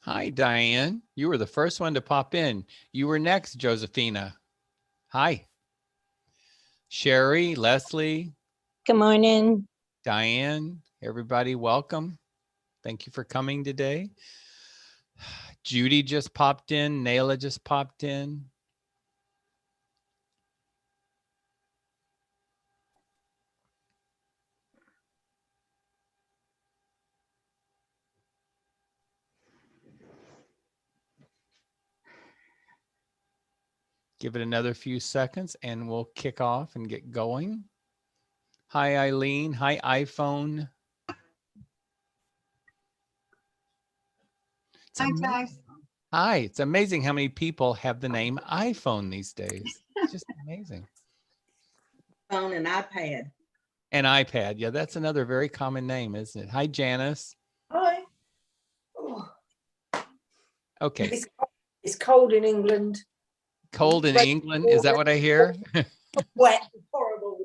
Hi, Diane. You were the first one to pop in. You were next, Josephina. Hi. Sherry, Leslie, Good morning. Diane, everybody, welcome. Thank you for coming today. Judy just popped in. Nayla just popped in. Give it another few seconds and we'll kick off and get going. Hi, Eileen. Hi, iPhone. It's Hi, amazing. guys. Hi, it's amazing how many people have the name iPhone these days. It's just amazing. Phone and iPad. An iPad. Yeah, that's another very common name, isn't it? Hi, Janice. Hi. Oh, Okay. it's cold in England. Cold in England. Is that what I hear? Wet, horrible.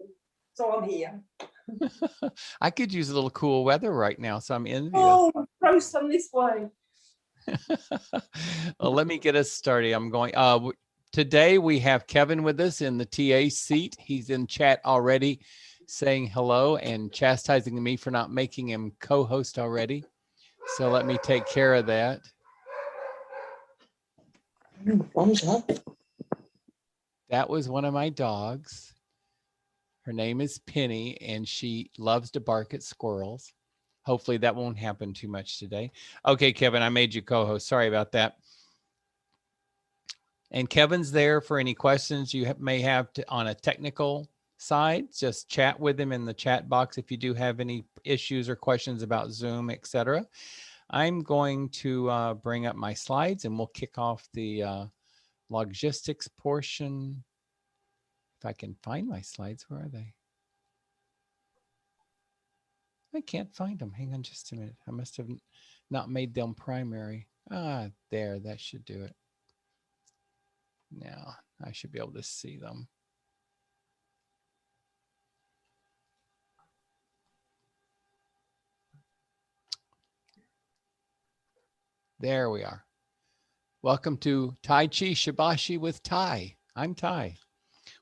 So I'm here. I could use a little cool weather right now, so I'm envious. Oh, throw some this way. Well, let me get us started. I'm going. Today we have Kevin with us in the TA seat. He's in chat already, saying hello and chastising me for not making him co-host already. So let me take care of that. One's up. That was one of my dogs. Her name is Penny, and she loves to bark at squirrels. Hopefully that won't happen too much today. Okay, Kevin, I made you co-host. Sorry about that. And Kevin's there for any questions you may have on a technical side. Just chat with him in the chat box if you do have any issues or questions about Zoom, etc. I'm going to bring up my slides and we'll kick off the logistics portion. If I can find my slides, where are they? I can't find them. Hang on just a minute. I must have not made them primary. There, that should do it. Now I should be able to see them. There we are. Welcome to Tai Chi Shibashi with Tai. I'm Tai.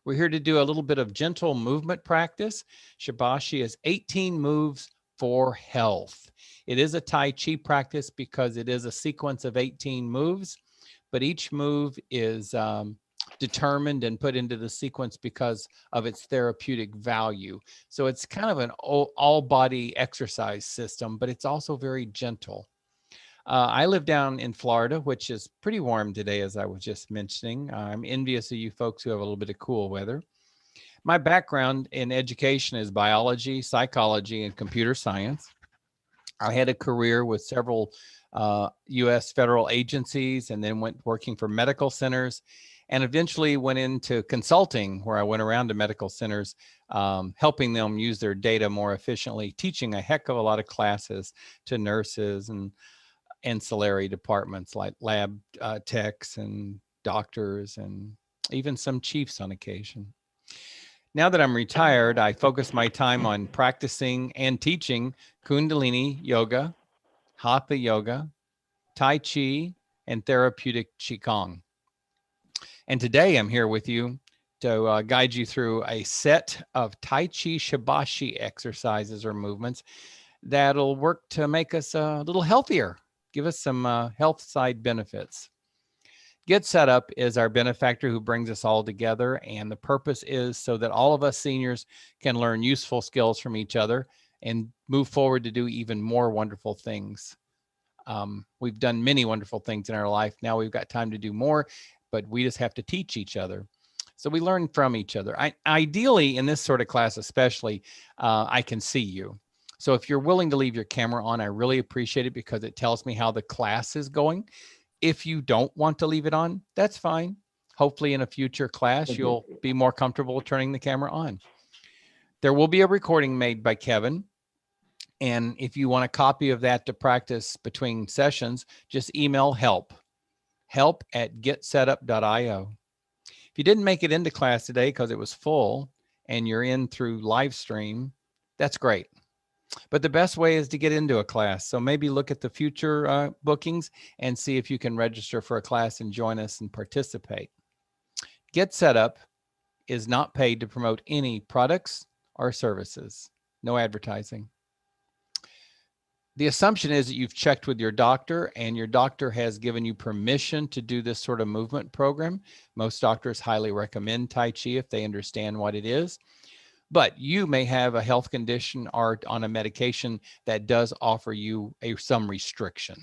We're here to do a little bit of gentle movement practice. Shibashi is 18 moves for health. It is a Tai Chi practice because it is a sequence of 18 moves, but each move is determined and put into the sequence because of its therapeutic value. So it's kind of an all body exercise system, but it's also very gentle. I live down in Florida, which is pretty warm today, as I was just mentioning. I'm envious of you folks who have a little bit of cool weather. My background in education is biology, psychology, and computer science. I had a career with several U.S. federal agencies and then went working for medical centers and eventually went into consulting where I went around to medical centers, helping them use their data more efficiently, teaching a heck of a lot of classes to nurses and ancillary departments like lab techs and doctors and even some chiefs on occasion. Now that I'm retired, I focus my time on practicing and teaching Kundalini yoga, Hatha yoga, Tai Chi, and therapeutic Qigong. And today I'm here with you to guide you through a set of Tai Chi Shibashi exercises or movements that'll work to make us a little healthier, give us some health side benefits. Get Set Up is our benefactor who brings us all together, and the purpose is so that all of us seniors can learn useful skills from each other and move forward to do even more wonderful things. We've done many wonderful things in our life. Now we've got time to do more, but we just have to teach each other. So we learn from each other. Ideally, in this sort of class especially, I can see you. So if you're willing to leave your camera on, I really appreciate it because it tells me how the class is going. If you don't want to leave it on, that's fine. Hopefully in a future class, you'll be more comfortable turning the camera on. There will be a recording made by Kevin. And if you want a copy of that to practice between sessions, just email help@getsetup.io. If you didn't make it into class today because it was full and you're in through live stream, that's great. But the best way is to get into a class. So maybe look at the future bookings and see if you can register for a class and join us and participate. Get Set Up is not paid to promote any products or services. No advertising. The assumption is that you've checked with your doctor and your doctor has given you permission to do this sort of movement program. Most doctors highly recommend Tai Chi if they understand what it is. But you may have a health condition or on a medication that does offer you some restriction.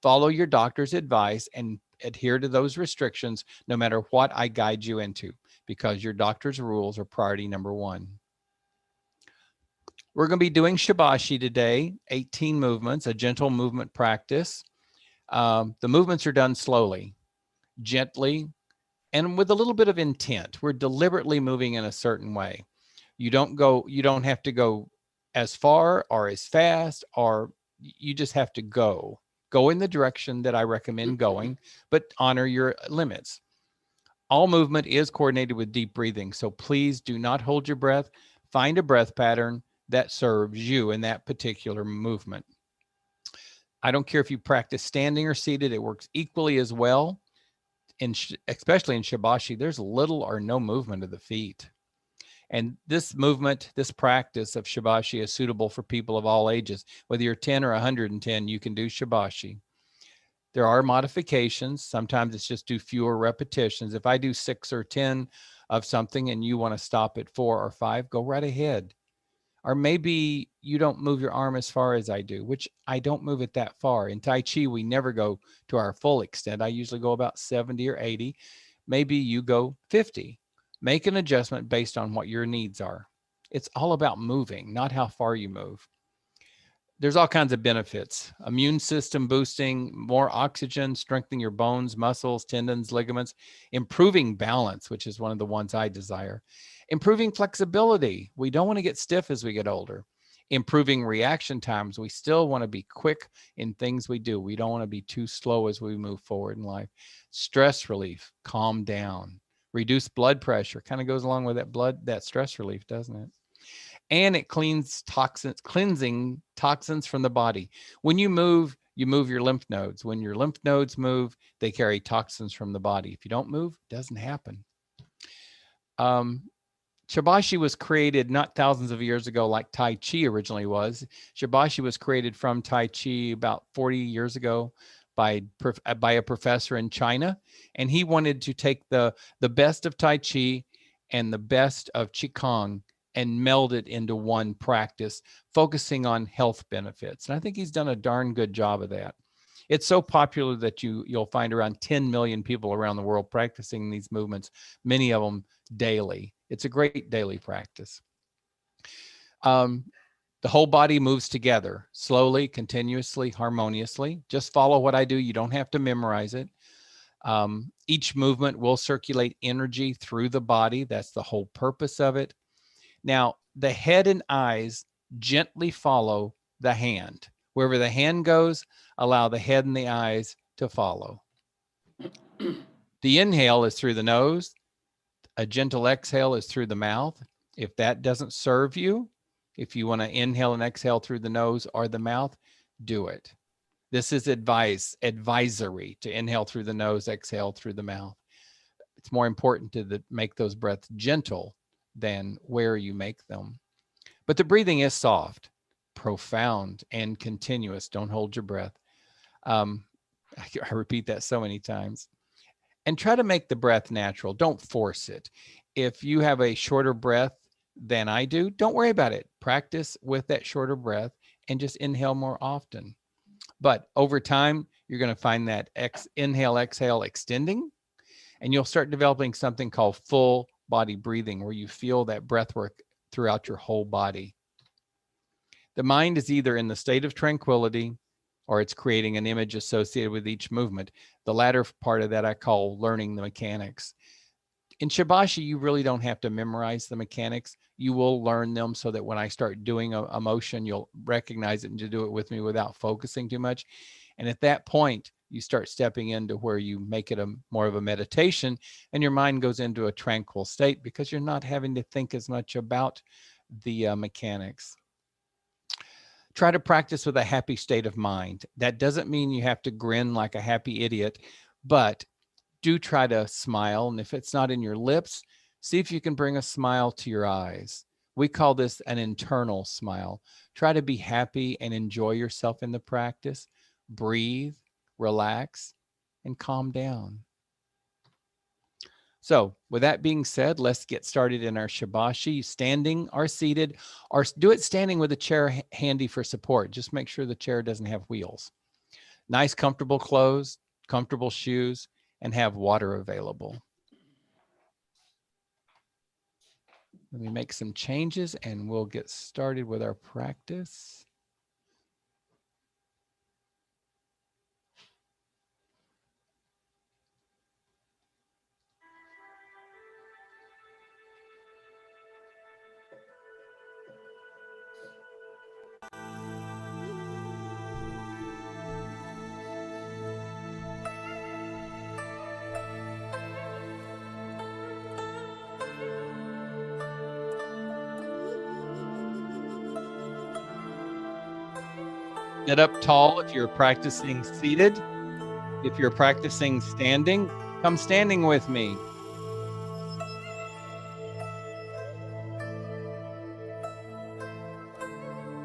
Follow your doctor's advice and adhere to those restrictions no matter what I guide you into, because your doctor's rules are priority number one. We're going to be doing Shibashi today, 18 movements, a gentle movement practice. The movements are done slowly, gently, and with a little bit of intent. We're deliberately moving in a certain way. You don't have to go as far or as fast, or you just have to go in the direction that I recommend going, but honor your limits. All movement is coordinated with deep breathing. So please do not hold your breath. Find a breath pattern that serves you in that particular movement. I don't care if you practice standing or seated, it works equally as well. Especially in Shibashi, there's little or no movement of the feet. And this movement, this practice of Shibashi is suitable for people of all ages. Whether you're 10 or 110, you can do Shibashi. There are modifications. Sometimes it's just do fewer repetitions. If I do 6 or 10 of something and you want to stop at 4 or 5, go right ahead. Or maybe you don't move your arm as far as I do, which I don't move it that far. In Tai Chi, we never go to our full extent. I usually go about 70 or 80. Maybe you go 50. Make an adjustment based on what your needs are. It's all about moving, not how far you move. There's all kinds of benefits. Immune system boosting, more oxygen, strengthening your bones, muscles, tendons, ligaments, improving balance, which is one of the ones I desire. Improving flexibility. We don't want to get stiff as we get older. Improving reaction times. We still want to be quick in things we do. We don't want to be too slow as we move forward in life. Stress relief, calm down. Reduce blood pressure. Kind of goes along with that stress relief, doesn't it? And it cleansing toxins from the body. When you move your lymph nodes. When your lymph nodes move, they carry toxins from the body. If you don't move, it doesn't happen. Shibashi was created not thousands of years ago like Tai Chi originally was. Shibashi was created from Tai Chi about 40 years ago by a professor in China. And he wanted to take the best of Tai Chi and the best of Qigong and meld it into one practice, focusing on health benefits. And I think he's done a darn good job of that. It's so popular that you'll find around 10 million people around the world practicing these movements, many of them daily. It's a great daily practice. The whole body moves together, slowly, continuously, harmoniously. Just follow what I do. You don't have to memorize it. Each movement will circulate energy through the body. That's the whole purpose of it. Now, the head and eyes gently follow the hand. Wherever the hand goes, allow the head and the eyes to follow. The inhale is through the nose. A gentle exhale is through the mouth. If that doesn't serve you, if you want to inhale and exhale through the nose or the mouth, do it. This is advisory to inhale through the nose, exhale through the mouth. It's more important to make those breaths gentle than where you make them. But the breathing is soft, profound, and continuous. Don't hold your breath. I repeat that so many times. And try to make the breath natural. Don't force it. If you have a shorter breath than I do, don't worry about it. Practice with that shorter breath and just inhale more often. But over time, you're going to find that inhale, exhale extending, and you'll start developing something called full body breathing, where you feel that breath work throughout your whole body. The mind is either in the state of tranquility or it's creating an image associated with each movement. The latter part of that I call learning the mechanics. In Shibashi, you really don't have to memorize the mechanics. You will learn them so that when I start doing a motion, you'll recognize it and to do it with me without focusing too much. And at that point, you start stepping into where you make it more of a meditation and your mind goes into a tranquil state because you're not having to think as much about the mechanics. Try to practice with a happy state of mind. That doesn't mean you have to grin like a happy idiot, but do try to smile. And if it's not in your lips, see if you can bring a smile to your eyes. We call this an internal smile. Try to be happy and enjoy yourself in the practice. Breathe, relax, and calm down. So with that being said, let's get started in our Shibashi, standing or seated, or do it standing with a chair handy for support. Just make sure the chair doesn't have wheels. Nice, comfortable clothes, comfortable shoes, and have water available. Let me make some changes and we'll get started with our practice. Get up tall if you're practicing seated. If you're practicing standing, come standing with me.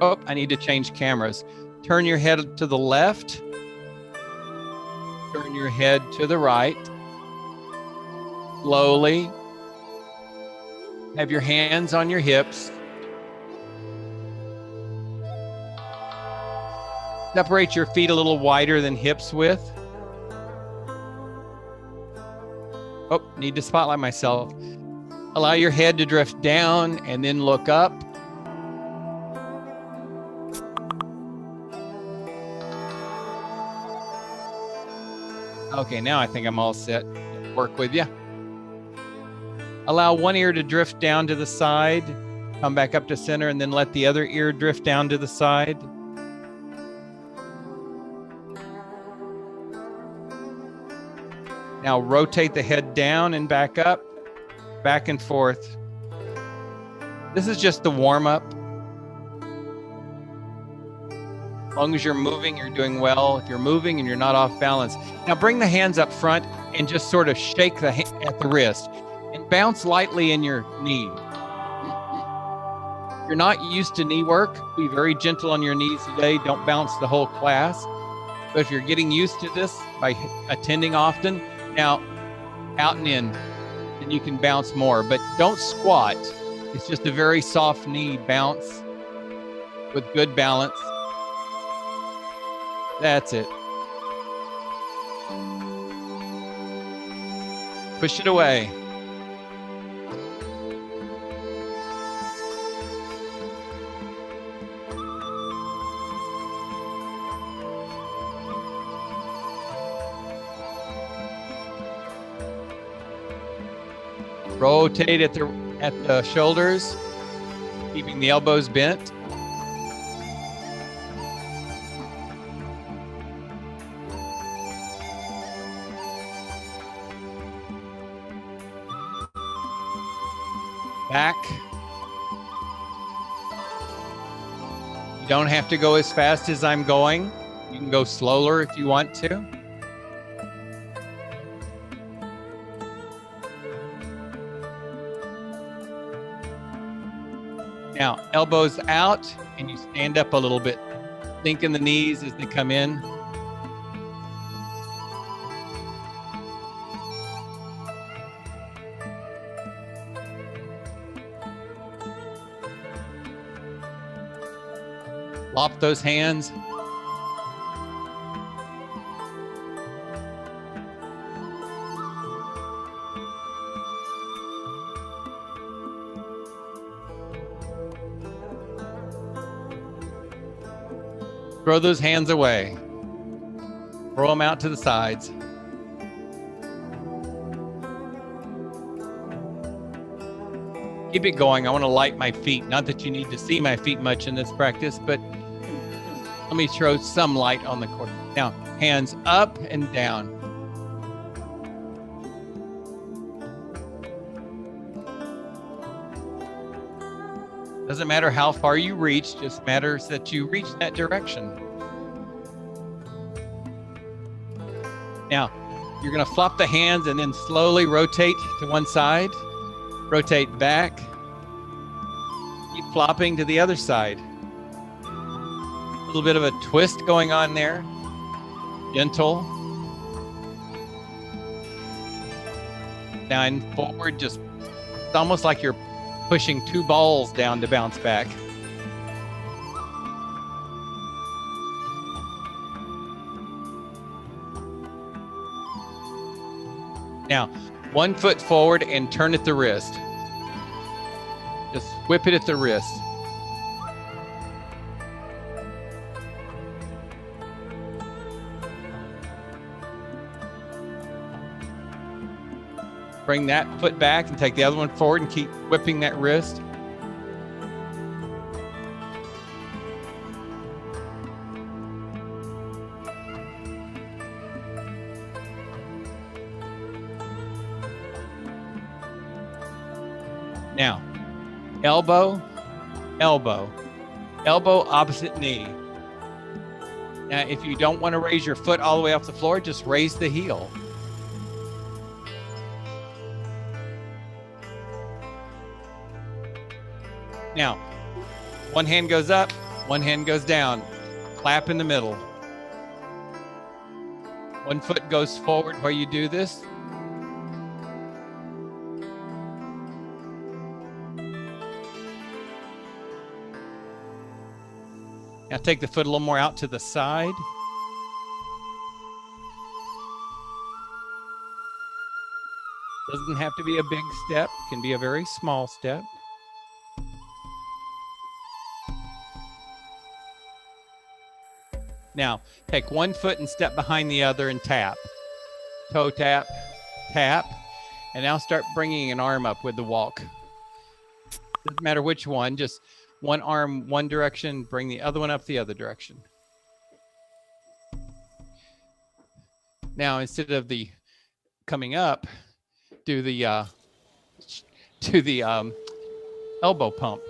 Oh, I need to change cameras. Turn your head to the left. Turn your head to the right. Slowly. Have your hands on your hips. Separate your feet a little wider than hips width. Oh, need to spotlight myself. Allow your head to drift down and then look up. Okay, now I think I'm all set. Work with you. Allow one ear to drift down to the side. Come back up to center and then let the other ear drift down to the side. Now rotate the head down and back up, back and forth. This is just the warm up. As long as you're moving, you're doing well. If you're moving and you're not off balance. Now bring the hands up front and just sort of shake the hand at the wrist and bounce lightly in your knee. If you're not used to knee work, be very gentle on your knees today. Don't bounce the whole class. But if you're getting used to this by attending often, now out and in, then you can bounce more, but don't squat. It's just a very soft knee bounce with good balance. That's it. Push it away. Rotate at the shoulders, keeping the elbows bent. Back. You don't have to go as fast as I'm going. You can go slower if you want to. Now, elbows out, and you stand up a little bit. Sink in the knees as they come in. Lop those hands. Throw those hands away. Throw them out to the sides. Keep it going. I want to light my feet. Not that you need to see my feet much in this practice, but let me throw some light on the court. Now, hands up and down. Doesn't matter how far you reach, just matters that you reach that direction. Now, you're going to flop the hands and then slowly rotate to one side, rotate back, keep flopping to the other side. A little bit of a twist going on there, gentle. Now and forward, just it's almost like you're pushing two balls down to bounce back. Now, 1 foot forward and turn at the wrist. Just whip it at the wrist. Bring that foot back and take the other one forward and keep whipping that wrist. Now, elbow, elbow, elbow opposite knee. Now, if you don't want to raise your foot all the way off the floor, just raise the heel. Now, one hand goes up, one hand goes down. Clap in the middle. 1 foot goes forward while you do this. Now take the foot a little more out to the side. Doesn't have to be a big step, it can be a very small step. Now, take 1 foot and step behind the other and tap. Toe tap, tap, and now start bringing an arm up with the walk. Doesn't matter which one, just one arm one direction, bring the other one up the other direction. Now, instead of the coming up, do the elbow pump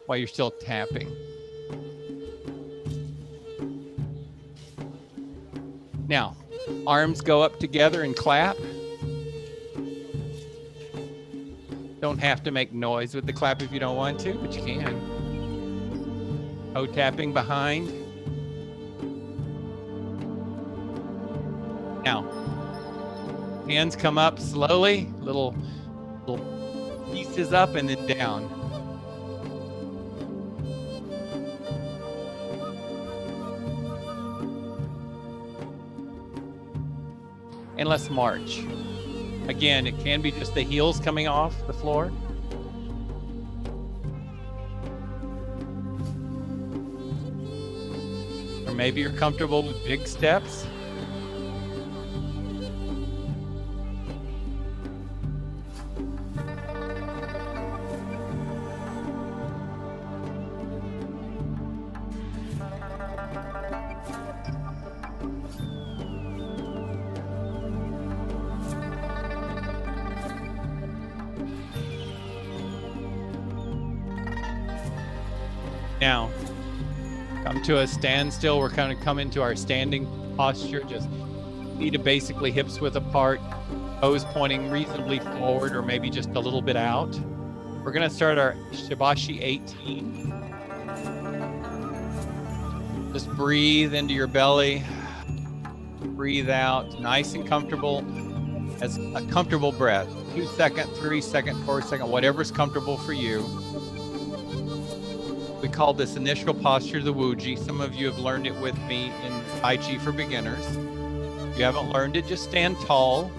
while you're still tapping. Now, arms go up together and clap. Don't have to make noise with the clap if you don't want to, but you can. Toe tapping behind. Now, hands come up slowly, little pieces up and then down. And let's march. Again, it can be just the heels coming off the floor. Or maybe you're comfortable with big steps. Now, come to a standstill. We're kind of coming to our standing posture. Just feet are basically hips width apart, toes pointing reasonably forward or maybe just a little bit out. We're going to start our Shibashi 18. Just breathe into your belly. Breathe out, nice and comfortable, as a comfortable breath. 2 second, 3 second, 4 second, whatever's comfortable for you. We call this initial posture the Wuji. Some of you have learned it with me in Tai Chi for beginners. If you haven't learned it, just stand tall.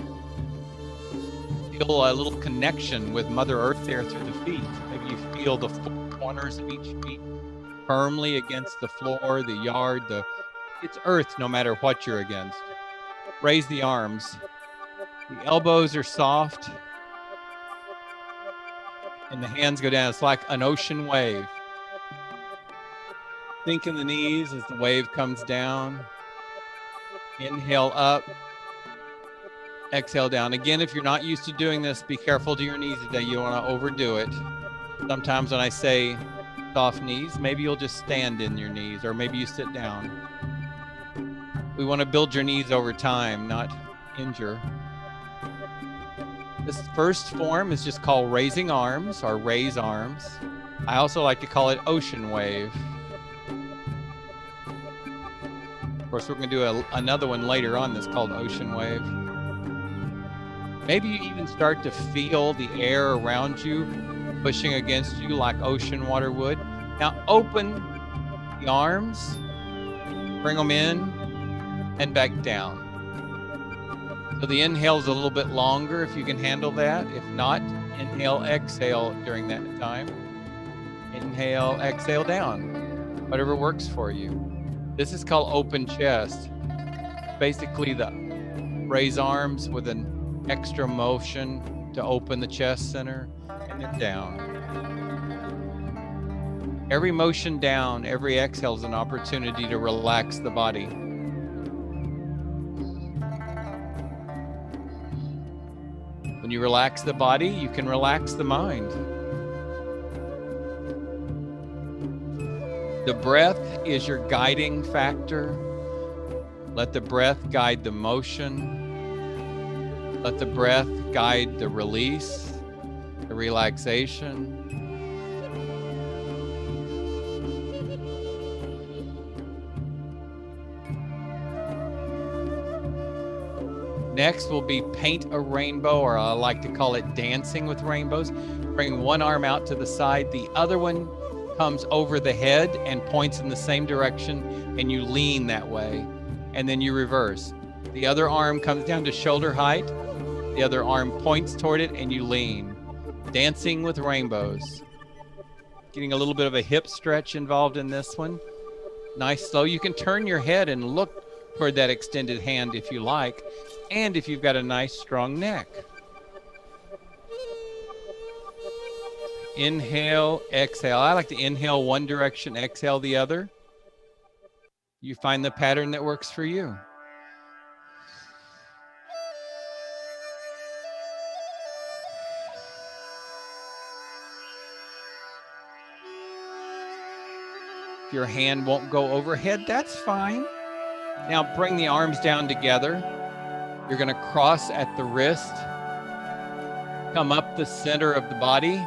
Feel a little connection with Mother Earth there through the feet. Maybe you feel the four corners of each feet firmly against the floor, the yard, it's earth no matter what you're against. Raise the arms. The elbows are soft. And the hands go down. It's like an ocean wave. Sink in the knees as the wave comes down. Inhale up. Exhale down. Again, if you're not used to doing this, be careful to your knees today. You don't want to overdo it. Sometimes when I say soft knees, maybe you'll just stand in your knees, or maybe you sit down. We want to build your knees over time, not injure. This first form is just called raising arms or raise arms. I also like to call it ocean wave. Of course, we're going to do another one later on that's called ocean wave. Maybe you even start to feel the air around you pushing against you like ocean water would. Now open the arms, bring them in and back down. So the inhale is a little bit longer if you can handle that. If not, inhale, exhale during that time. Inhale, exhale down, whatever works for you. This is called open chest. Basically the raise arms with an extra motion to open the chest center and then down. Every motion down, every exhale is an opportunity to relax the body. When you relax the body, you can relax the mind. The breath is your guiding factor. Let the breath guide the motion. Let the breath guide the release, the relaxation. Next will be paint a rainbow, or I like to call it dancing with rainbows. Bring one arm out to the side, the other one comes over the head and points in the same direction, and you lean that way, and then you reverse. The other arm comes down to shoulder height, the other arm points toward it, and you lean. Dancing with rainbows. Getting a little bit of a hip stretch involved in this one. Nice, slow. You can turn your head and look toward that extended hand if you like, and if you've got a nice strong neck. Inhale, exhale. I like to inhale one direction, exhale the other. You find the pattern that works for you. If your hand won't go overhead, that's fine. Now bring the arms down together. You're going to cross at the wrist, come up the center of the body,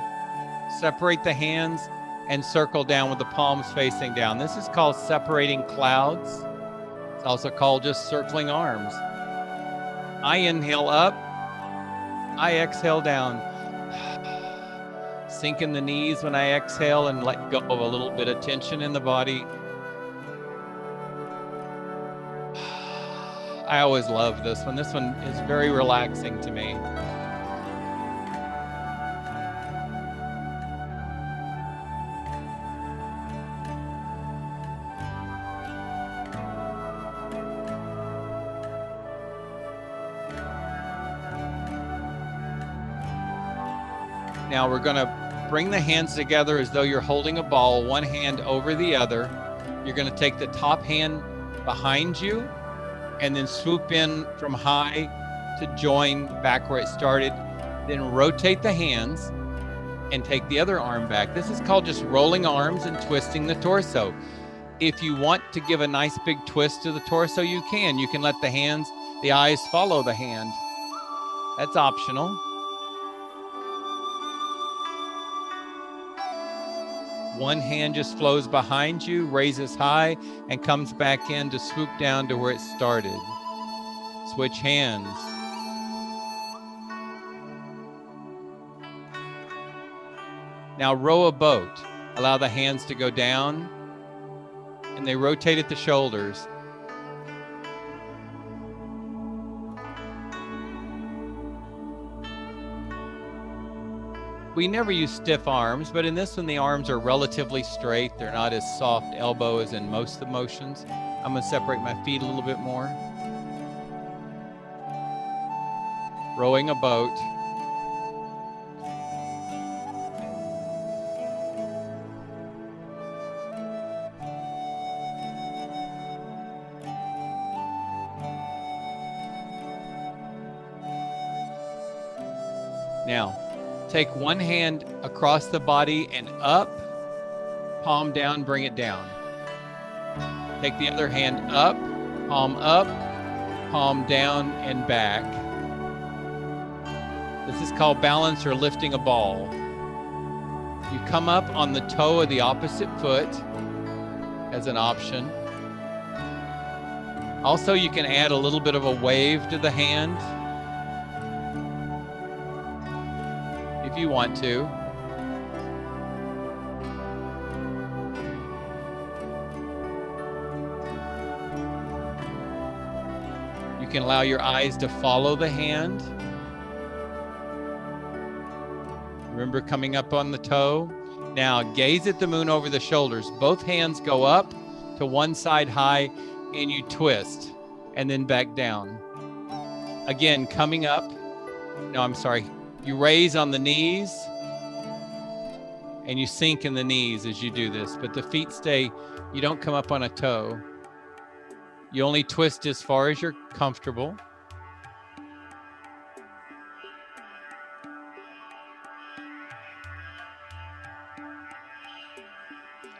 separate the hands, and circle down with the palms facing down. This is called separating clouds. It's also called just circling arms. I inhale up, I exhale down. Sink in the knees when I exhale and let go of a little bit of tension in the body. I always love this one. This one is very relaxing to me. Now we're going to bring the hands together as though you're holding a ball, one hand over the other. You're going to take the top hand behind you and then swoop in from high to join back where it started. Then rotate the hands and take the other arm back. This is called just rolling arms and twisting the torso. If you want to give a nice big twist to the torso, you can. You can let the hands, the eyes follow the hand. That's optional. One hand just flows behind you, raises high, and comes back in to swoop down to where it started. Switch hands. Now row a boat. Allow the hands to go down, and they rotate at the shoulders. We never use stiff arms, but in this one, the arms are relatively straight. They're not as soft elbow as in most of the motions. I'm going to separate my feet a little bit more. Rowing a boat. Now, Take one hand across the body and up, palm down, bring it down. Take the other hand up, palm down and back. This is called balance or lifting a ball. You come up on the toe of the opposite foot as an option. Also, you can add a little bit of a wave to the hand if you want to. You can allow your eyes to follow the hand. Remember coming up on the toe. Now gaze at the moon over the shoulders. Both hands go up to one side high and you twist and then back down. Again, coming up. No, I'm sorry. You raise on the knees and you sink in the knees as you do this, but the feet stay, you don't come up on a toe. You only twist as far as you're comfortable.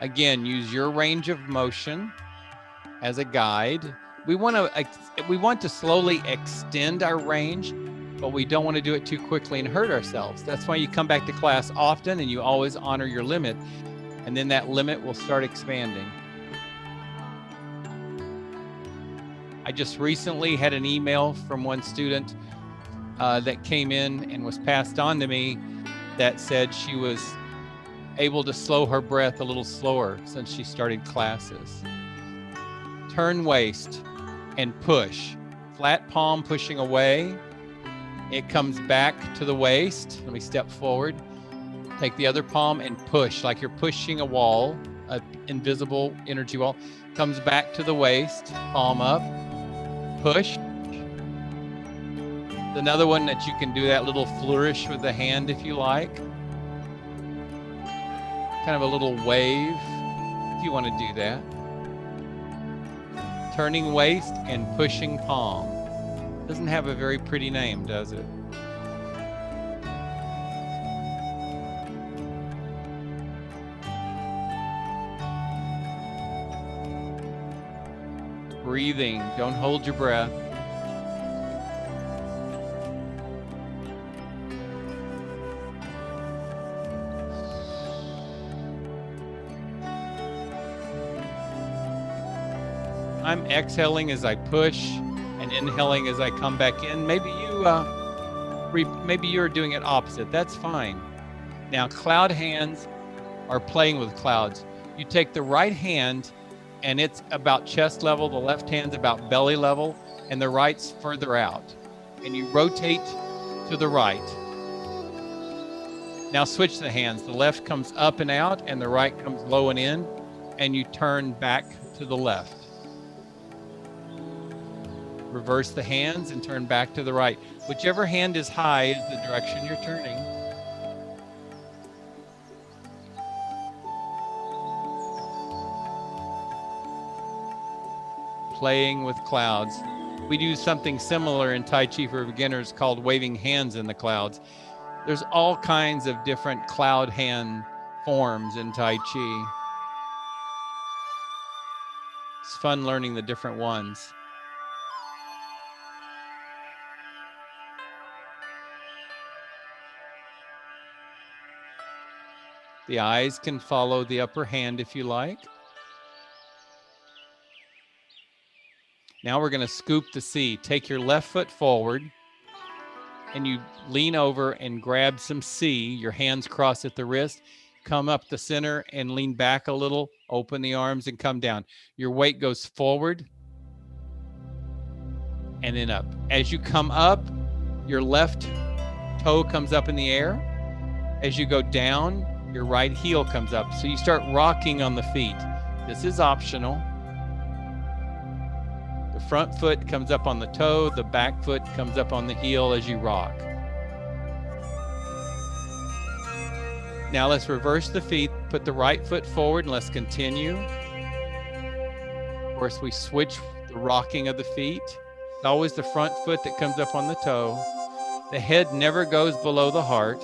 Again, use your range of motion as a guide. We want to slowly extend our range, but we don't want to do it too quickly and hurt ourselves. That's why you come back to class often and you always honor your limit, and then that limit will start expanding. I just recently had an email from one student that came in and was passed on to me that said she was able to slow her breath a little slower since she started classes. Turn waist and push. Flat palm pushing away. It comes back to the waist. Let me step forward. Take the other palm and push like you're pushing a wall, an invisible energy wall. Comes back to the waist, palm up, push. Another one that you can do that little flourish with the hand if you like. Kind of a little wave if you want to do that. Turning waist and pushing palm. Doesn't have a very pretty name, does it? Breathing, don't hold your breath. I'm exhaling as I push and inhaling as I come back in. Maybe you're doing it opposite. That's fine. Now, cloud hands are playing with clouds. You take the right hand and it's about chest level, the left hand's about belly level, and the right's further out. And you rotate to the right. Now switch the hands. The left comes up and out and the right comes low and in, and you turn back to the left. Reverse the hands and turn back to the right. Whichever hand is high is the direction you're turning. Playing with clouds. We do something similar in Tai Chi for beginners called waving hands in the clouds. There's all kinds of different cloud hand forms in Tai Chi. It's fun learning the different ones. The eyes can follow the upper hand if you like. Now we're going to scoop the C. Take your left foot forward and you lean over and grab some C. Your hands cross at the wrist. Come up the center and lean back a little. Open the arms and come down. Your weight goes forward and then up. As you come up, your left toe comes up in the air. As you go down, your right heel comes up. So you start rocking on the feet. This is optional. The front foot comes up on the toe. The back foot comes up on the heel as you rock. Now let's reverse the feet. Put the right foot forward and let's continue. Of course, we switch the rocking of the feet. It's always the front foot that comes up on the toe. The head never goes below the heart.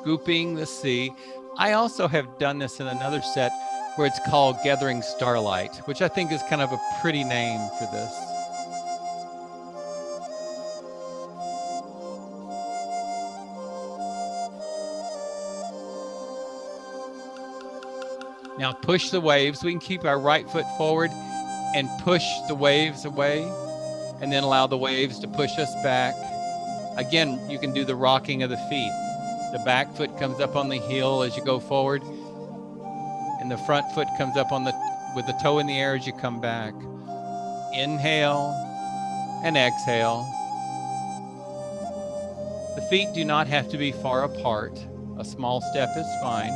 scooping the sea. I also have done this in another set where it's called Gathering Starlight, which I think is kind of a pretty name for this. Now push the waves. We can keep our right foot forward and push the waves away, and then allow the waves to push us back. Again, you can do the rocking of the feet. The back foot comes up on the heel as you go forward, and the front foot comes up on with the toe in the air as you come back. Inhale and exhale. The feet do not have to be far apart. A small step is fine.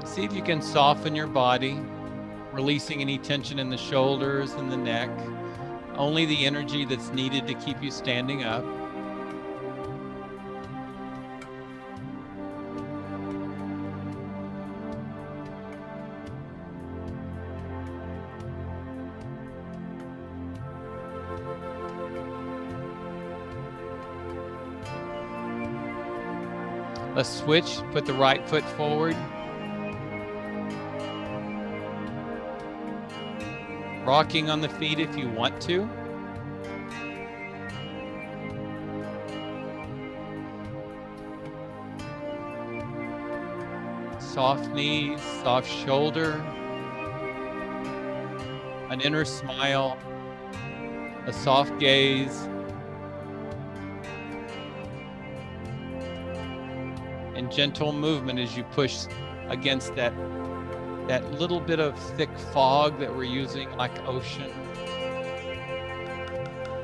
See if you can soften your body, releasing any tension in the shoulders and the neck. Only the energy that's needed to keep you standing up. Let's switch, put the right foot forward. Rocking on the feet if you want to. Soft knees, soft shoulder, an inner smile, a soft gaze, and gentle movement as you push against that little bit of thick fog that we're using like ocean.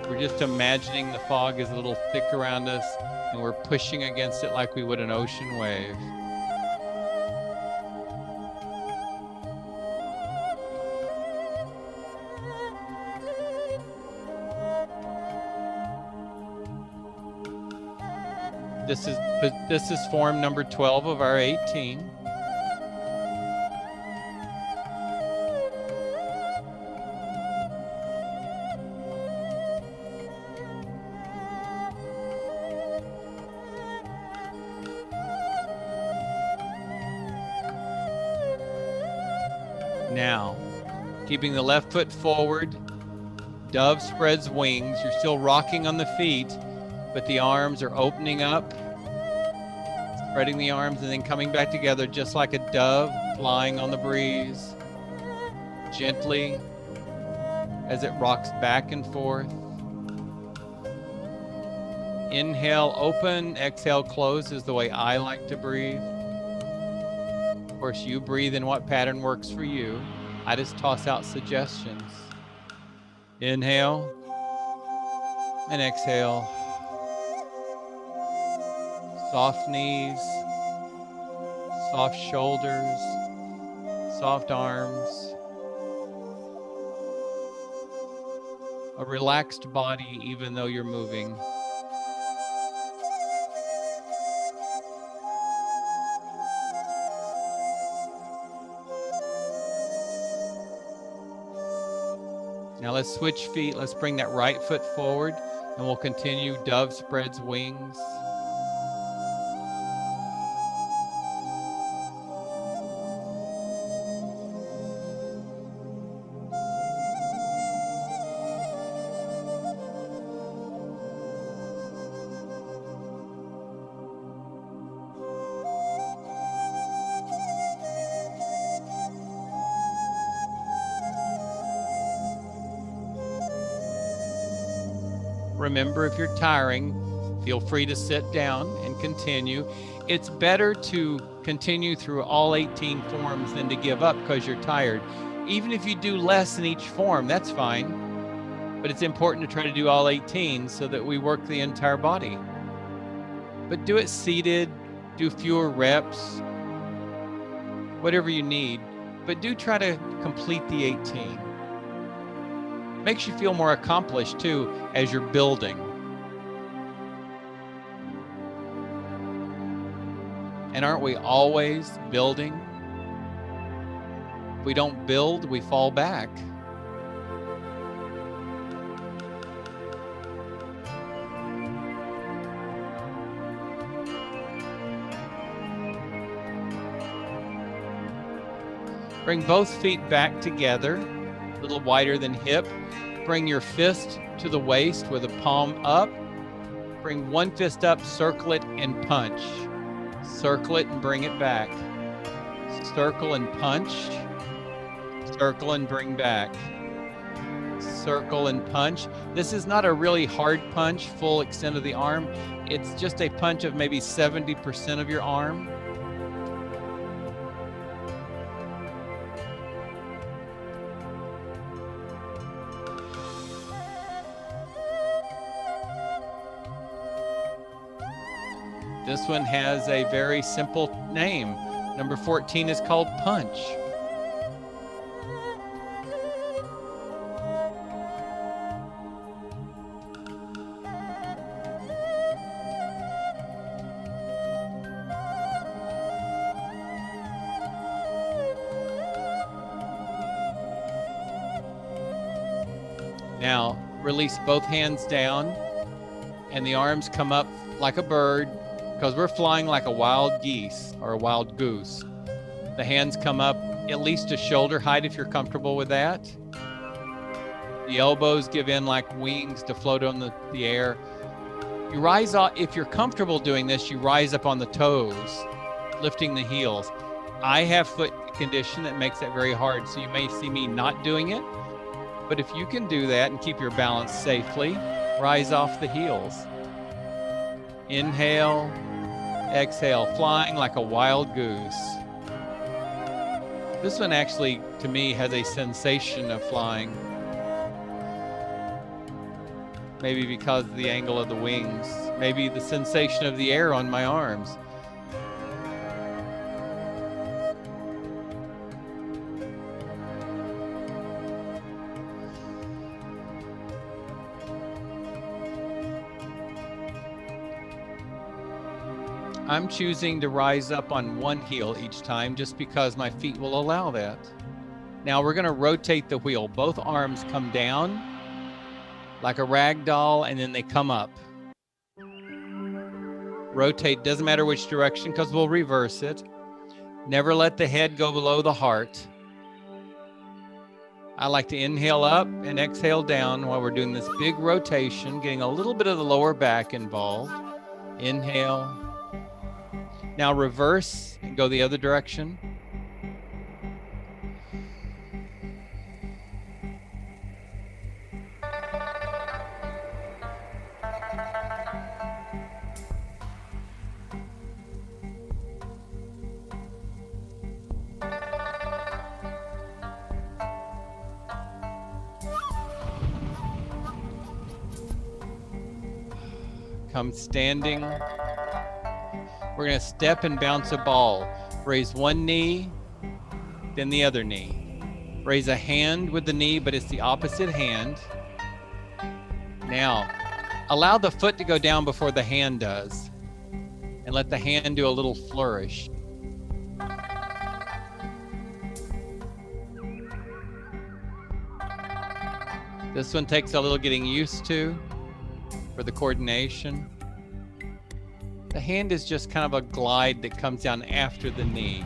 We're just imagining the fog is a little thick around us, and we're pushing against it like we would an ocean wave. This is form number 12 of our 18. Now, keeping the left foot forward, dove spreads wings. You're still rocking on the feet, but the arms are opening up, spreading the arms and then coming back together just like a dove flying on the breeze, gently as it rocks back and forth. Inhale, open, exhale, close is the way I like to breathe. Of course, you breathe in what pattern works for you. I just toss out suggestions. Inhale and exhale. Soft knees, soft shoulders, soft arms. A relaxed body even though you're moving. Now let's switch feet. Let's bring that right foot forward and we'll continue dove spreads wings. Remember, if you're tiring, feel free to sit down and continue. It's better to continue through all 18 forms than to give up because you're tired. Even if you do less in each form, that's fine. But it's important to try to do all 18 so that we work the entire body. But do it seated, do fewer reps, whatever you need. But do try to complete the 18. Makes you feel more accomplished too as you're building. And aren't we always building? If we don't build, we fall back. Bring both feet back together, a little wider than hip. Bring your fist to the waist with a palm up. Bring one fist up, circle it, and punch. Circle it and bring it back. Circle and punch. Circle and bring back. Circle and punch. This is not a really hard punch, full extent of the arm. It's just a punch of maybe 70% of your arm. This one has a very simple name. Number 14 is called Punch. Now, release both hands down and the arms come up like a bird, because we're flying like a wild geese or a wild goose. The hands come up at least to shoulder height if you're comfortable with that. The elbows give in like wings to float on the air. You rise up, if you're comfortable doing this, you rise up on the toes, lifting the heels. I have foot condition that makes that very hard, so you may see me not doing it. But if you can do that and keep your balance safely, rise off the heels. Inhale, exhale, flying like a wild goose. This one actually, to me, has a sensation of flying. Maybe because of the angle of the wings, maybe the sensation of the air on my arms. I'm choosing to rise up on one heel each time just because my feet will allow that. Now we're going to rotate the wheel. Both arms come down like a rag doll and then they come up. Rotate, doesn't matter which direction because we'll reverse it. Never let the head go below the heart. I like to inhale up and exhale down while we're doing this big rotation, getting a little bit of the lower back involved. Inhale. Now reverse and go the other direction. Come standing. We're going to step and bounce a ball. Raise one knee, then the other knee. Raise a hand with the knee, but it's the opposite hand. Now, allow the foot to go down before the hand does. And let the hand do a little flourish. This one takes a little getting used to for the coordination. The hand is just kind of a glide that comes down after the knee.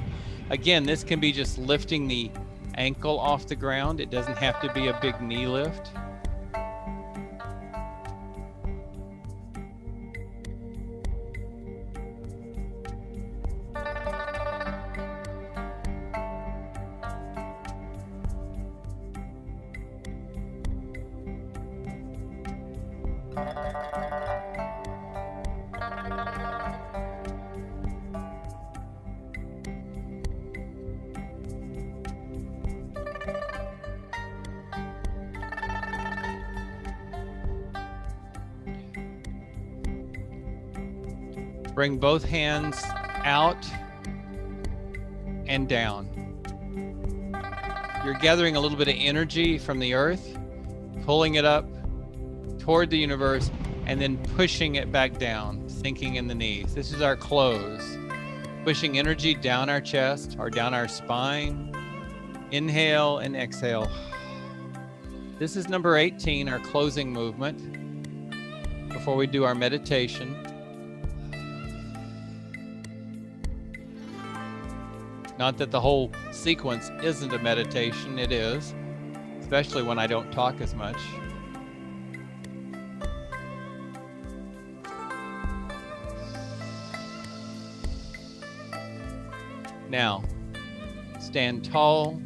Again, this can be just lifting the ankle off the ground. It doesn't have to be a big knee lift. Bring both hands out and down. You're gathering a little bit of energy from the earth, pulling it up toward the universe and then pushing it back down, sinking in the knees. This is our close. Pushing energy down our chest or down our spine. Inhale and exhale. This is number 18, our closing movement before we do our meditation. Not that the whole sequence isn't a meditation, it is, especially when I don't talk as much. Now, stand tall,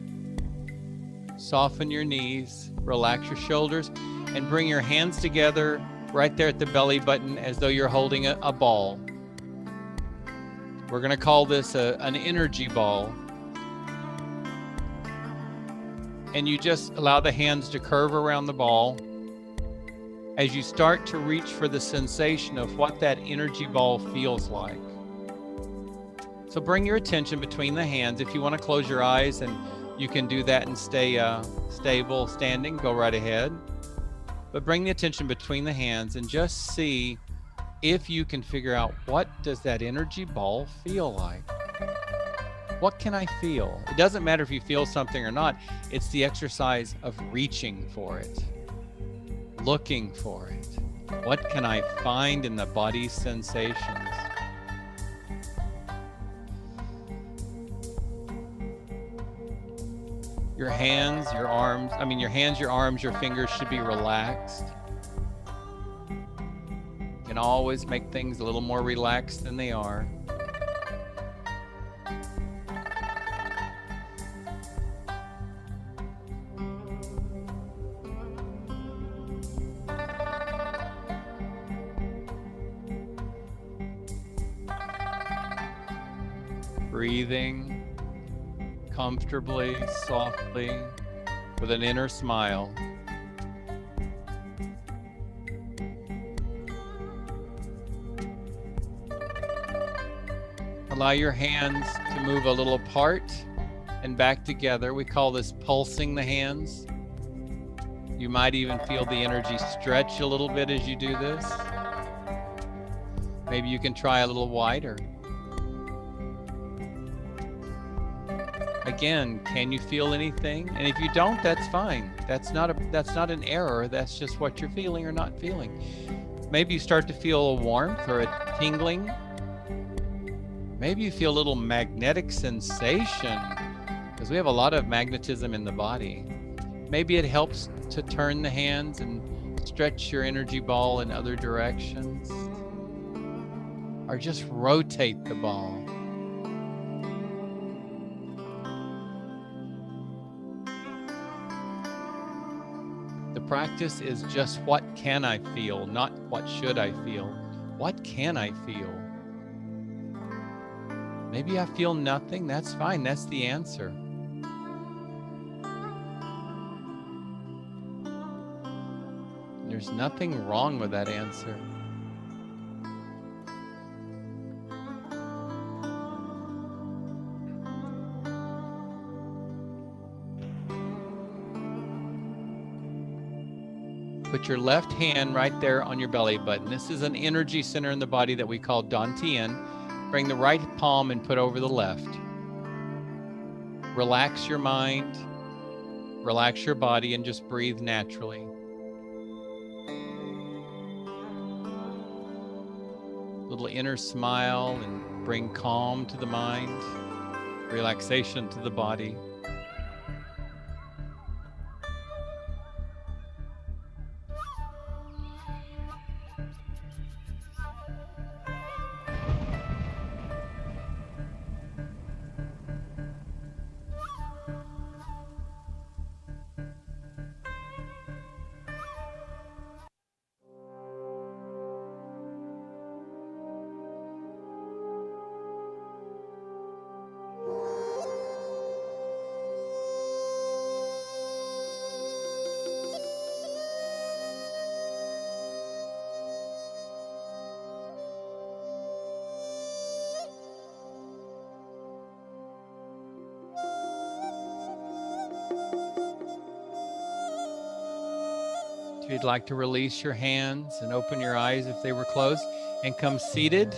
soften your knees, relax your shoulders, and bring your hands together right there at the belly button as though you're holding a ball. We're going to call this an energy ball. And you just allow the hands to curve around the ball as you start to reach for the sensation of what that energy ball feels like. So bring your attention between the hands. If you want to close your eyes and you can do that and stay stable, standing, go right ahead. But bring the attention between the hands and just see if you can figure out, what does that energy ball feel like? What can I feel? It doesn't matter if you feel something or not. It's the exercise of reaching for it, looking for it. What can I find in the body's sensations? Your hands, your arms, your arms, your fingers should be relaxed. You can always make things a little more relaxed than they are. Breathing comfortably, softly, with an inner smile. Allow your hands to move a little apart and back together. We call this pulsing the hands. You might even feel the energy stretch a little bit as you do this. Maybe you can try a little wider. Again, can you feel anything? And if you don't, that's fine. That's not an error. That's just what you're feeling or not feeling. Maybe you start to feel a warmth or a tingling. Maybe you feel a little magnetic sensation, because we have a lot of magnetism in the body. Maybe it helps to turn the hands and stretch your energy ball in other directions, or just rotate the ball. The practice is just, what can I feel, not what should I feel. What can I feel? Maybe I feel nothing. That's fine. That's the answer. There's nothing wrong with that answer. Put your left hand right there on your belly button. This is an energy center in the body that we call Dantian. Bring the right palm and put over the left. Relax your mind, relax your body, and just breathe naturally. Little inner smile, and bring calm to the mind, relaxation to the body. If you'd like to release your hands and open your eyes if they were closed and come seated.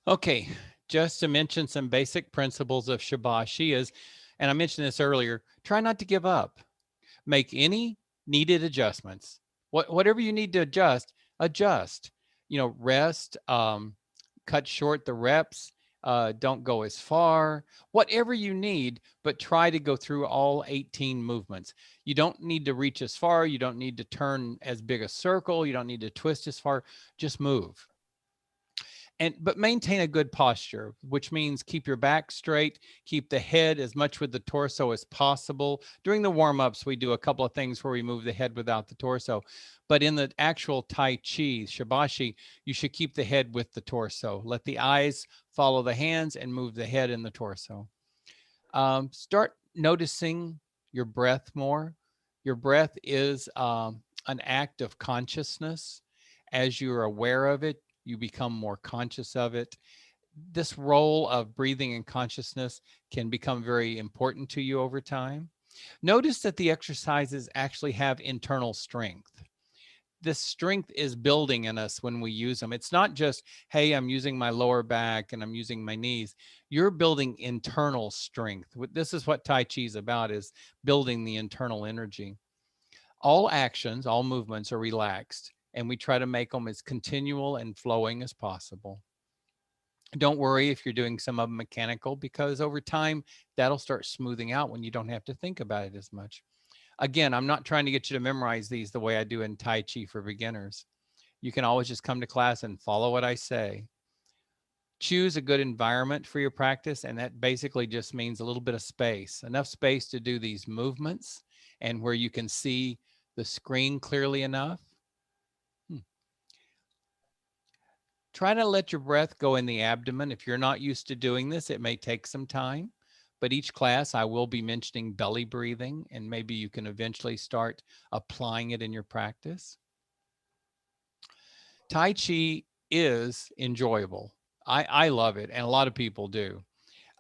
Okay, just to mention some basic principles of Shibashi is, and I mentioned this earlier, try not to give up. Make any needed adjustments. Whatever you need to adjust, adjust. Rest, cut short the reps, don't go as far, whatever you need, but try to go through all 18 movements. You don't need to reach as far. You don't need to turn as big a circle. You don't need to twist as far. Just move. But maintain a good posture, which means keep your back straight, keep the head as much with the torso as possible. During the warm-ups, we do a couple of things where we move the head without the torso. But in the actual Tai Chi, Shibashi, you should keep the head with the torso. Let the eyes follow the hands and move the head and the torso. Start noticing your breath more. Your breath is an act of consciousness. As you're aware of it, you become more conscious of it. This role of breathing and consciousness can become very important to you over time. Notice that the exercises actually have internal strength. This strength is building in us when we use them. It's not just, hey, I'm using my lower back and I'm using my knees. You're building internal strength. This is what Tai Chi is about, is building the internal energy. All actions, all movements are relaxed, and we try to make them as continual and flowing as possible. Don't worry if you're doing some of them mechanical, because over time, that'll start smoothing out when you don't have to think about it as much. Again, I'm not trying to get you to memorize these the way I do in Tai Chi for beginners. You can always just come to class and follow what I say. Choose a good environment for your practice, and that basically just means a little bit of space, enough space to do these movements and where you can see the screen clearly enough. Try to let your breath go in the abdomen. If you're not used to doing this, it may take some time, but each class I will be mentioning belly breathing, and maybe you can eventually start applying it in your practice. Tai Chi is enjoyable. I love it, and a lot of people do.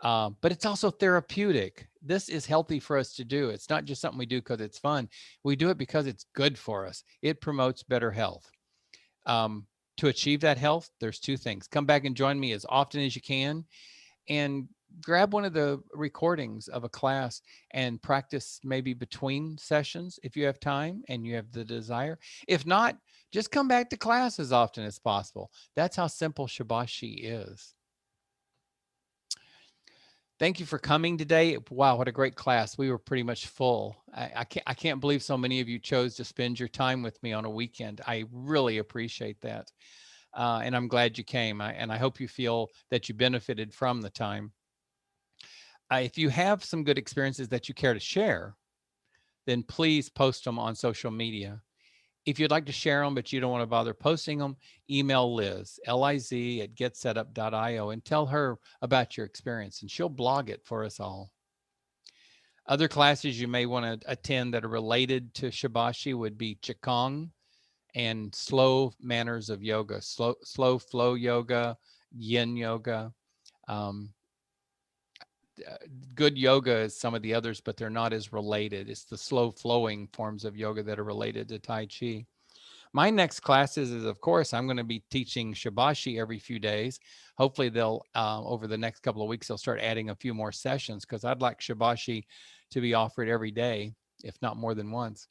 But it's also therapeutic. This is healthy for us to do. It's not just something we do because it's fun. We do it because it's good for us. It promotes better health. To achieve that health, there's two things. Come back and join me as often as you can, and grab one of the recordings of a class and practice maybe between sessions if you have time and you have the desire. If not, just come back to class as often as possible. That's how simple Shibashi is. Thank you for coming today. Wow, what a great class. We were pretty much full. I can't believe so many of you chose to spend your time with me on a weekend. I really appreciate that. And I'm glad you came. And I hope you feel that you benefited from the time. If you have some good experiences that you care to share, then please post them on social media. If you'd like to share them, but you don't want to bother posting them, email Liz, Liz at getsetup.io, and tell her about your experience, and she'll blog it for us all. Other classes you may want to attend that are related to Shibashi would be Qigong and slow manners of yoga, slow flow yoga, yin yoga. Good yoga is some of the others, but they're not as related. It's the slow flowing forms of yoga that are related to Tai Chi. My next classes is, of course, I'm going to be teaching Shibashi every few days. Hopefully they'll, over the next couple of weeks, they'll start adding a few more sessions, because I'd like Shibashi to be offered every day, if not more than once.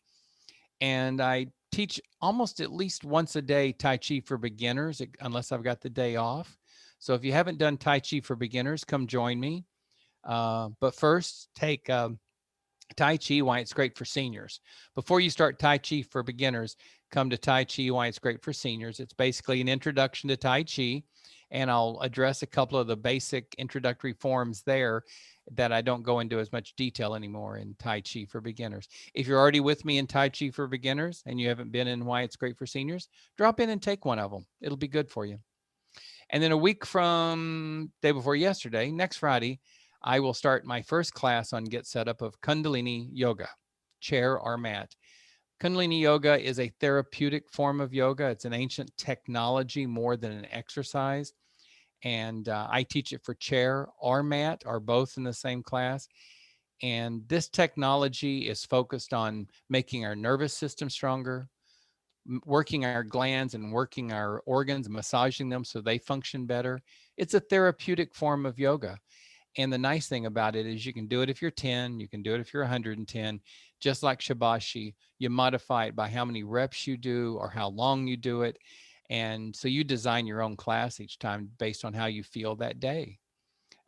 And I teach almost at least once a day Tai Chi for beginners, unless I've got the day off. So if you haven't done Tai Chi for beginners, come join me. But first, take Tai Chi, why it's great for seniors. Before you start Tai Chi for beginners, come to Tai Chi, why it's great for seniors. It's basically an introduction to Tai Chi, and I'll address a couple of the basic introductory forms there that I don't go into as much detail anymore in Tai Chi for beginners. If you're already with me in Tai Chi for beginners and you haven't been in why it's great for seniors, drop in and take one of them. It'll be good for you. And then a week from day before yesterday, next Friday, I will start my first class on Get Set Up of Kundalini Yoga, chair or mat. Kundalini Yoga is a therapeutic form of yoga. It's an ancient technology more than an exercise. And I teach it for chair or mat or both in the same class. And this technology is focused on making our nervous system stronger, working our glands and working our organs, massaging them so they function better. It's a therapeutic form of yoga. And the nice thing about it is you can do it if you're 10, you can do it if you're 110, just like Shibashi. You modify it by how many reps you do or how long you do it. And so you design your own class each time based on how you feel that day.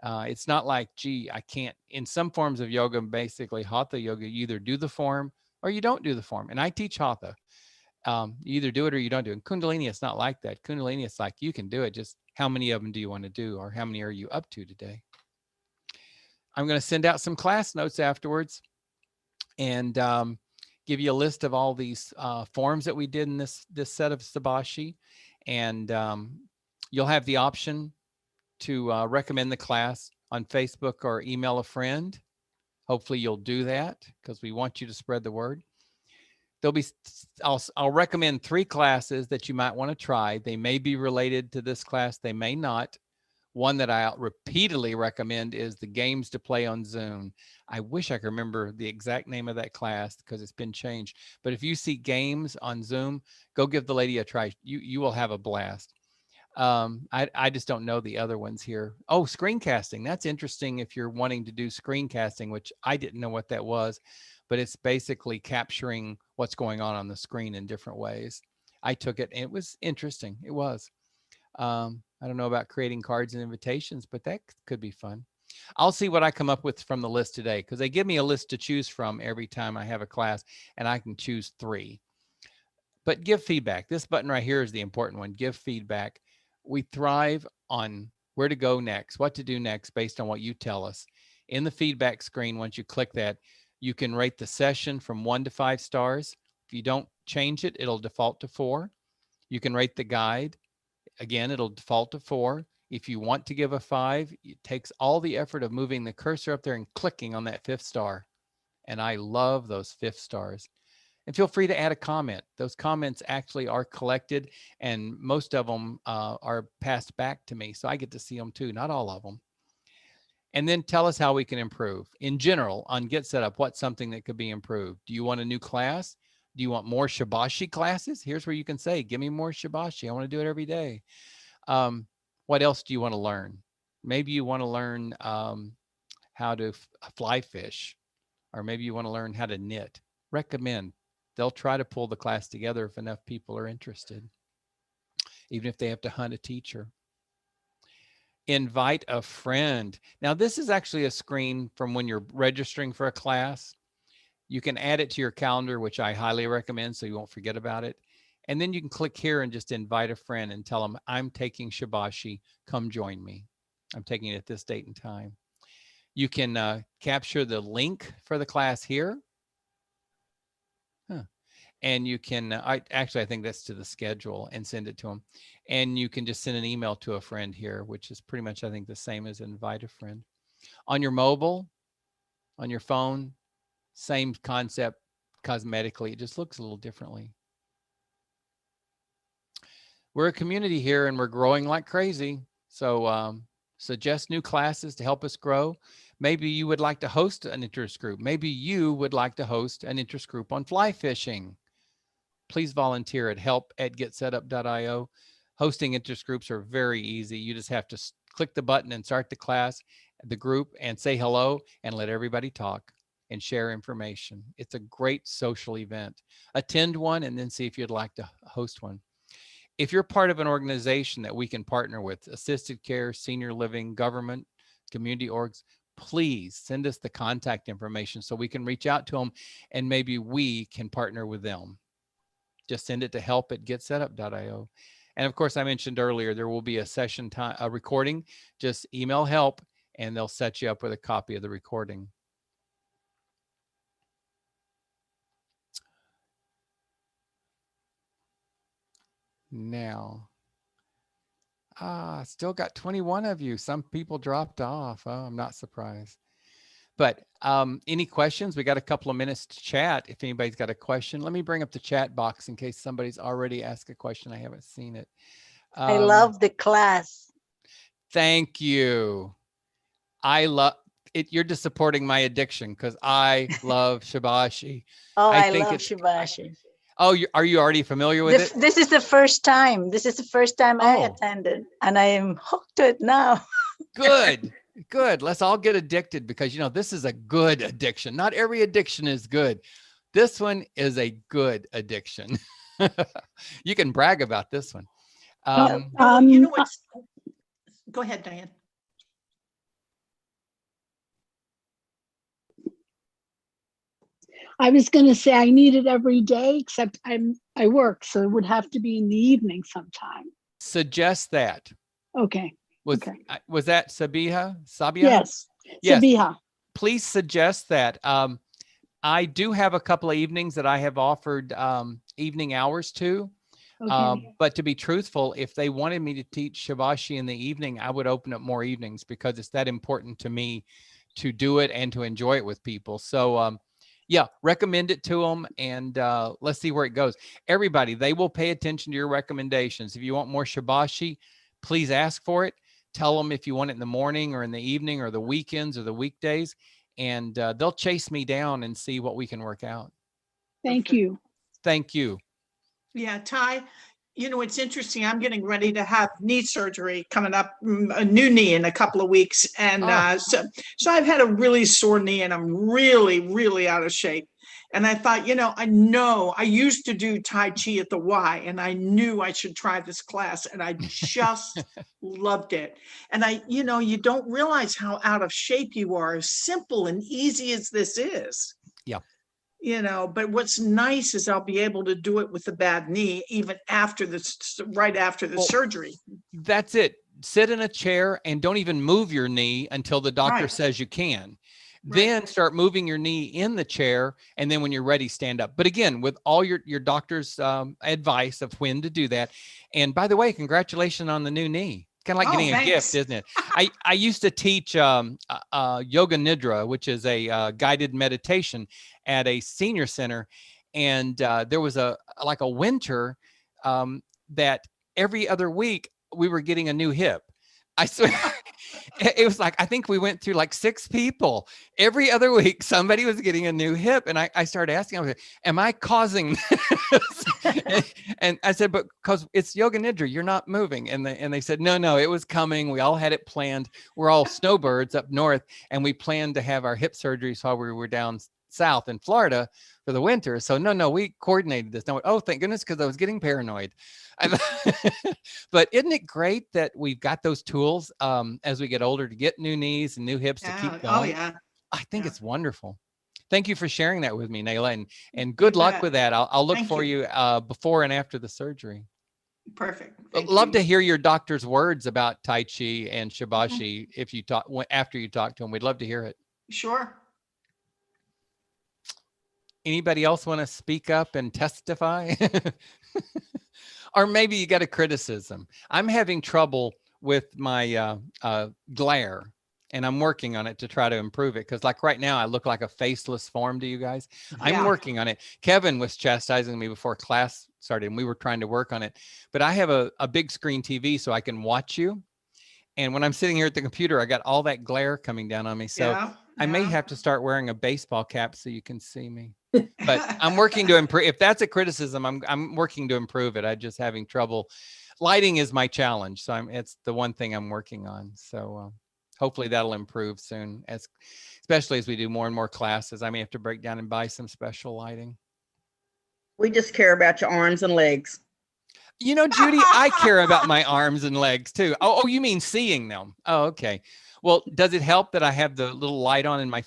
It's not like, gee, I can't. In some forms of yoga, basically Hatha yoga, you either do the form or you don't do the form. And I teach Hatha. You either do it or you don't do it. In Kundalini, it's not like that. Kundalini, it's like you can do it. Just how many of them do you want to do, or how many are you up to today? I'm going to send out some class notes afterwards and give you a list of all these forms that we did in this set of Shibashi. And you'll have the option to recommend the class on Facebook or email a friend. Hopefully you'll do that because we want you to spread the word. There'll be, I'll recommend 3 classes that you might want to try. They may be related to this class. They may not. One that I repeatedly recommend is the games to play on Zoom. I wish I could remember the exact name of that class because it's been changed. But if you see games on Zoom, go give the lady a try. You will have a blast. I just don't know the other ones here. Oh, screencasting. That's interesting if you're wanting to do screencasting, which I didn't know what that was, but it's basically capturing what's going on the screen in different ways. I took it and it was interesting. It was. I don't know about creating cards and invitations, but that could be fun. I'll see what I come up with from the list today because they give me a list to choose from every time I have a class, and I can choose 3. But give feedback. This button right here is the important one. Give feedback. We thrive on where to go next, what to do next based on what you tell us. In the feedback screen, once you click that, you can rate the session from 1 to 5 stars. If you don't change it, it'll default to 4. You can rate the guide. Again, it'll default to 4. If you want to give a 5, it takes all the effort of moving the cursor up there and clicking on that 5th star. And I love those 5th stars. And feel free to add a comment. Those comments actually are collected, and most of them are passed back to me. So I get to see them too, not all of them. And then tell us how we can improve. In general, on Get Set Up, what's something that could be improved? Do you want a new class? Do you want more Shibashi classes? Here's where you can say, give me more Shibashi. I want to do it every day. What else do you want to learn? Maybe you want to learn how to fly fish, or maybe you want to learn how to knit. Recommend. They'll try to pull the class together if enough people are interested, even if they have to hunt a teacher. Invite a friend. Now, this is actually a screen from when you're registering for a class. You can add it to your calendar, which I highly recommend so you won't forget about it. And then you can click here and just invite a friend and tell them, I'm taking Shibashi, come join me. I'm taking it at this date and time. You can capture the link for the class here. And you can, I think that's to the schedule, and send it to them. And you can just send an email to a friend here, which is pretty much, I think, the same as invite a friend. On your mobile, on your phone, same concept cosmetically. It just looks a little differently. We're a community here and we're growing like crazy. So suggest new classes to help us grow. Maybe you would like to host an interest group. Maybe you would like to host an interest group on fly fishing. Please volunteer at help@getsetup.io. Hosting interest groups are very easy. You just have to click the button and start the class, the group, and say hello and let everybody talk and share information. It's a great social event. Attend one and then see if you'd like to host one. If you're part of an organization that we can partner with, assisted care, senior living, government, community orgs, please send us the contact information so we can reach out to them and maybe we can partner with them. Just send it to help@getsetup.io. And of course, I mentioned earlier, there will be a session time, a recording. Just email help and they'll set you up with a copy of the recording. Now, still got 21 of you. Some people dropped off. Oh, I'm not surprised. But any questions? We got a couple of minutes to chat. If anybody's got a question, let me bring up the chat box in case somebody's already asked a question. I haven't seen it. I love the class. Thank you. I love it. You're just supporting my addiction because I love Shibashi. Oh, I think love it's Shibashi. Oh, are you already familiar with it? This is the first time. This is the first time I Oh. attended, and I am hooked to it now. Good. Good. Let's all get addicted because, you know, this is a good addiction. Not every addiction is good. This one is a good addiction. You can brag about this one. You know what's, go ahead, Diane. I was going to say I need it every day, except I work, so it would have to be in the evening sometime. Suggest that. Okay. Was that Sabia? Yes. Yes. Sabiha. Please suggest that. I do have a couple of evenings that I have offered evening hours to. Okay. But to be truthful, if they wanted me to teach Shibashi in the evening, I would open up more evenings because it's that important to me to do it and to enjoy it with people. So yeah, recommend it to them and let's see where it goes. Everybody, they will pay attention to your recommendations. If you want more Shibashi, please ask for it. Tell them if you want it in the morning or in the evening or the weekends or the weekdays, and they'll chase me down and see what we can work out. Thank you. Thank you. Yeah, Ty, you know, it's interesting. I'm getting ready to have knee surgery coming up, a new knee in a couple of weeks. And so I've had a really sore knee and I'm really, really out of shape. And I thought, you know I used to do Tai Chi at the Y and I knew I should try this class and I just loved it. And you don't realize how out of shape you are, as simple and easy as this is. Yeah. But what's nice is I'll be able to do it with the bad knee, even after right after the surgery. That's it. Sit in a chair and don't even move your knee until the doctor says you can. Then start moving your knee in the chair. And then when you're ready, stand up. But again, with all your doctor's advice of when to do that. And by the way, congratulations on the new knee. Kind of like getting a gift, isn't it? I used to teach Yoga Nidra, which is a guided meditation at a senior center. And there was a winter that every other week we were getting a new hip. I swear, it was like, I think we went through like 6 people. Every other week, somebody was getting a new hip. And I started asking, I was like, am I causing this? And I said, but because it's Yoga Nidra, you're not moving. And they said, no, it was coming. We all had it planned. We're all snowbirds up north. And we planned to have our hip surgeries while we were down south in Florida for the winter. So no, we coordinated this. Now, oh, thank goodness, because I was getting paranoid. But isn't it great that we've got those tools as we get older to get new knees and new hips to keep going? Oh, yeah. I think it's wonderful. Thank you for sharing that with me, Nayla, and good luck with that. I'll look for you before and after the surgery. Perfect. I'd love to hear your doctor's words about Tai Chi and Shibashi if you talk after you talk to him. We'd love to hear it. Sure. Anybody else want to speak up and testify? Or maybe you got a criticism. I'm having trouble with my glare, and I'm working on it to try to improve it. Because like right now, I look like a faceless form to you guys. I'm working on it. Kevin was chastising me before class started, and we were trying to work on it. But I have a big screen TV so I can watch you. And when I'm sitting here at the computer, I got all that glare coming down on me. So I may have to start wearing a baseball cap so you can see me. But I'm working to improve. If that's a criticism, I'm working to improve it. I'm just having trouble. Lighting is my challenge. So it's the one thing I'm working on. So hopefully that'll improve soon, especially as we do more and more classes. I may have to break down and buy some special lighting. We just care about your arms and legs. You know, Judy, I care about my arms and legs too. Oh, you mean seeing them? Oh, okay. Well, does it help that I have the little light on in my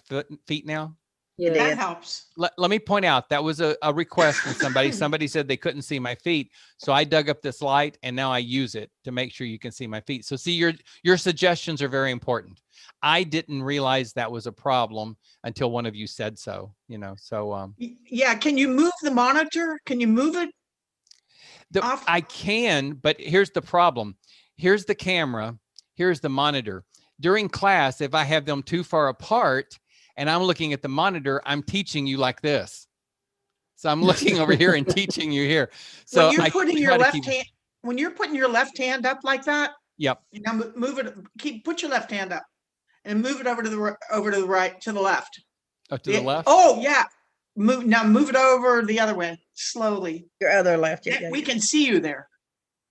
feet now? You Yeah. That did. helps. Let me point out that was a request from somebody. Somebody said they couldn't see my feet. So I dug up this light and now I use it to make sure you can see my feet. So see, your suggestions are very important. I didn't realize that was a problem until one of you said so, you know, so Yeah, can you move the monitor? Can you move it? Off. I can, but here's the problem. Here's the camera. Here's the monitor. During class, if I have them too far apart and I'm looking at the monitor, I'm teaching you like this. So I'm looking over here and teaching you here. So When you're I putting try your to left keep- hand, when you're putting your left hand up like that, Yep. you know, move it, put your left hand up and move it over to the right, to the left. Oh, to the left. Oh, yeah. Move it over the other way, slowly. Your other left. Yeah, Yeah, we can see you there.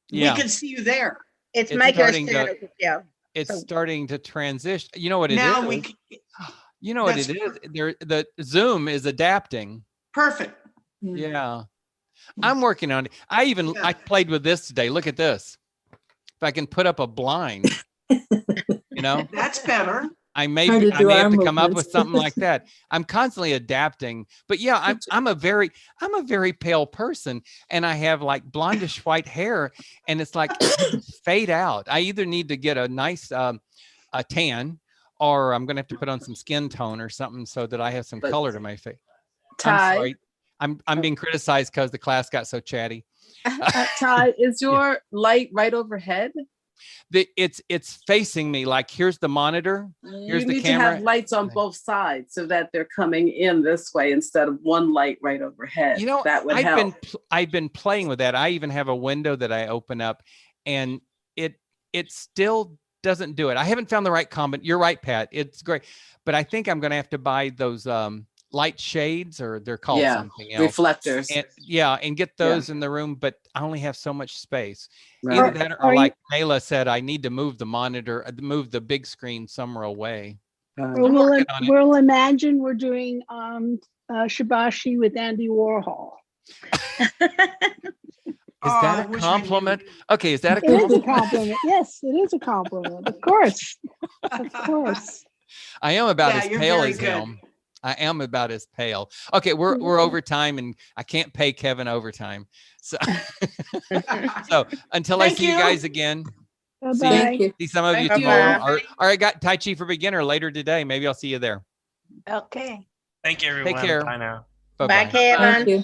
Yeah. We can see you there. It's It's making us starting to- shadow. Yeah. It's So- starting to transition. You know what it Now is? we, You know what it That's is? The Zoom is adapting. perfect. Yeah. I'm working on it. Yeah. I played with this today. Look at this. If I can put up a blind, you know, That's better. I may How to I do may our have to come up movements. with something like that. I'm constantly adapting. But yeah, I'm a very pale person and I have like blondish white hair and it's like fade out. I either need to get a nice a tan or I'm going to have to put on some skin tone or something so that I have some But- color to my face. I'm Ty, sorry. I'm being criticized because the class got so chatty. Ty, is your light right overhead? It's facing me like here's the monitor. Here's You the need to camera. have lights on both sides so that they're coming in this way instead of one light right overhead. You know, that would help. I've been playing with that. I even have a window that I open up and it still doesn't do it. I haven't found the right comment. You're right, Pat. It's great. But I think I'm going to have to buy those light shades or they're called Yeah, something else. Reflectors. And and get those in the room, but I only have so much space. Right. Either that or Are you- like Ayla said, I need to move the monitor, move the big screen somewhere away. Or I'm we'll, working on it. we'll imagine we're doing Shibashi with Andy Warhol. Is Oh, I that a wish I compliment? Okay, is that a It is a compliment? compliment. Yes, it is a compliment. Of course. Of course. I am about Yeah, as you're pale very as good. him. I am about as pale. Okay, we're over time and I can't pay Kevin overtime. So so until I Thank see you you. guys again, Bye-bye. Thank you. see some of you Thank you. tomorrow. Or I got Tai Chi for beginner later today. Maybe I'll see you there. Okay. Thank you, everyone. care. Bye now. Bye-bye. Bye, Kevin. Thank you.